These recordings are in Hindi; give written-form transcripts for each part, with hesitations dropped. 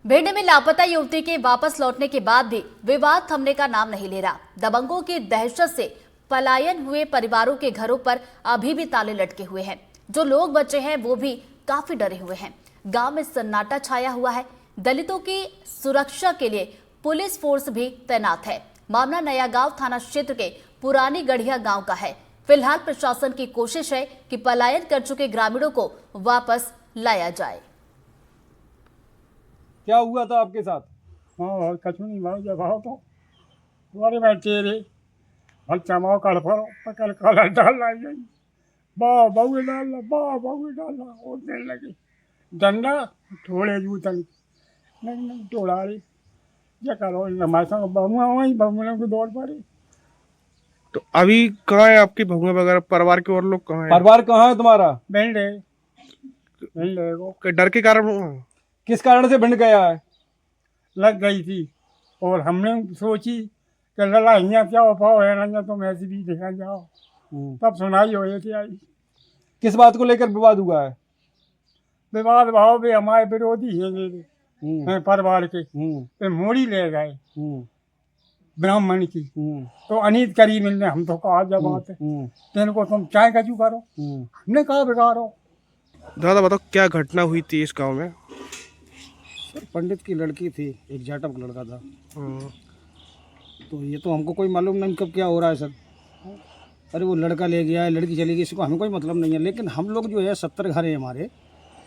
भिंड में लापता युवती के वापस लौटने के बाद भी विवाद थमने का नाम नहीं ले रहा। दबंगों की दहशत से पलायन हुए परिवारों के घरों पर अभी भी ताले लटके हुए हैं। जो लोग बचे हैं वो भी काफी डरे हुए हैं। गांव में सन्नाटा छाया हुआ है। दलितों की सुरक्षा के लिए पुलिस फोर्स भी तैनात है। मामला नया गांव थाना क्षेत्र के पुरानी गढ़िया गांव का है। फिलहाल प्रशासन की कोशिश है कि पलायन कर चुके ग्रामीणों को वापस लाया जाए। क्या हुआ था आपके साथ? हाँ कछु नहीं भाई जब आओ तो तुम्हारे मैं तेरे भल चमाओ कर फरो पकड़ कलर डाल लाई बहु डालना बहु डालना और देने लगे डंडा थोड़े जूतन नहीं तोड़ा रही ये करो नमाशा बहुआ वही बहुओं को दौड़ पड़ी। तो अभी कहाँ है आपकी बहुएं वगैरह, परिवार के और लोग कहाँ हैं? परिवार कहाँ है तुम्हारा? भिंड को डर के कारण किस कारण से भिंड गया है? लग गई थी और हमने सोची कि लड़ाइयाँ क्या हो पाओ है ना तुम ऐसे भी देखा जाओ तब सुनाई हो थी आई। किस बात को लेकर विवाद हुआ है? विवाद भाव भी हमारे विरोधी हैं मेरे परिवार के पे मूड़ी ले गए ब्राह्मण की तो अनित करी मिलने हम तो कहा जब बात है तेन को तुम चाय कचू करो हमने कहा बिगाड़ो। दादा बताओ क्या घटना हुई थी इस गांव में? सर पंडित की लड़की थी, एक जाटव लड़का था। तो ये तो हमको कोई मालूम नहीं कब क्या हो रहा है सर। अरे वो लड़का ले गया है, लड़की चली गई, इसको हमें कोई मतलब नहीं है। लेकिन हम लोग जो है 70 घर हैं हमारे,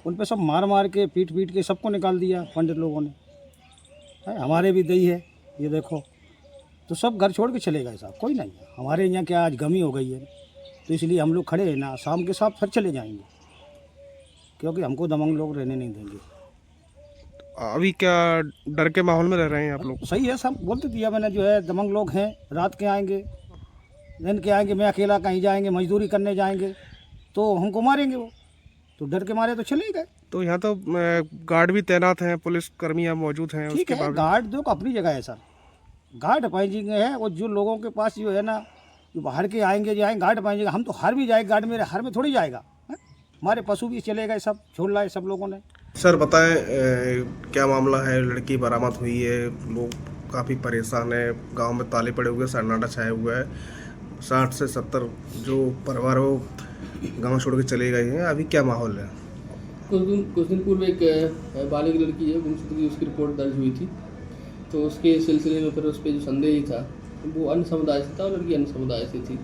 उन पे सब मार मार के पीट पीट के सबको निकाल दिया पंडित लोगों ने। है हमारे भी दही है ये देखो, तो सब घर छोड़ के चले गए साहब, कोई नहीं है हमारे यहाँ। क्या आज गमी हो गई है तो इसलिए हम लोग खड़े हैं ना, शाम के साथ फिर चले जाएंगे क्योंकि हमको दबंग लोग रहने नहीं देंगे। अभी क्या डर के माहौल में रह रहे हैं आप लोग? सही है, सब बोलते दिया मैंने जो है दबंग लोग हैं, रात के आएंगे दिन के आएंगे, मैं अकेला कहीं जाएंगे मजदूरी करने जाएंगे तो हमको मारेंगे वो, तो डर के मारे तो चले गए। तो यहाँ तो गार्ड भी तैनात हैं, पुलिस कर्मी यहाँ मौजूद हैं। ठीक है, गार्ड जो अपनी जगह है सर, गार्ड अपाइजिंग है। और जो लोगों के पास जो है ना, जो बाहर के आएंगे जाएंगे गार्ड अपाइजिंग, हम तो हर भी जाएंगे, गार्ड मेरे हर में थोड़ी जाएगा। हमारे पशु भी चले गए, सब छोड़ लाए सब लोगों ने। सर बताएं क्या मामला है? लड़की बरामद हुई है, लोग काफ़ी परेशान है, गांव में ताले पड़े हुए, सन्नाटा छाया हुआ है। 60 से 70 जो परिवार वो गांव छोड़ के चले गए हैं। अभी क्या माहौल है? कुछ दिन पूर्व एक बालिग लड़की है गुमशुदगी की, उसकी रिपोर्ट दर्ज हुई थी। तो उसके सिलसिले में फिर उस पर जो संदेह था वो अन्य समुदाय से था और लड़की अन्य समुदाय से थी।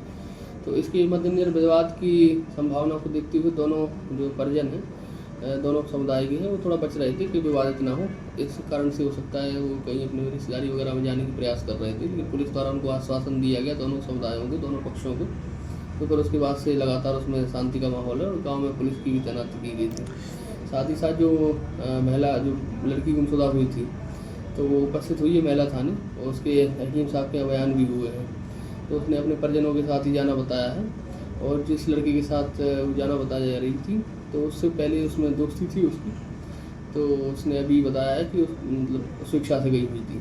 तो इसके मद्देनजर विवाद की संभावना को देखते हुए दोनों जो परिजन हैं दोनों समुदाय के हैं वो थोड़ा बच रहे थे कि विवादित ना हो। इस कारण से हो सकता है वो कहीं अपनी रिश्तेदारी वगैरह में जाने का प्रयास कर रहे थे, लेकिन पुलिस द्वारा उनको आश्वासन दिया गया दोनों समुदायों को, दोनों पक्षों को। तो फिर उसके बाद से लगातार उसमें शांति का माहौल है और गाँव में पुलिस की भी तैनाती की गई थी। साथ ही साथ जो महिला जो लड़की गुमशुदा हुई थी तो वो उपस्थित हुई है महिला थाने और उसके हकीम साहब के बयान भी हुए हैं। तो उसने अपने परिजनों के साथ ही जाना बताया है और जिस लड़के के साथ जाना बताया जा रही थी तो उससे पहले उसमें दोस्ती थी उसकी, तो उसने अभी बताया है कि मतलब शिक्षा से गई हुई थी।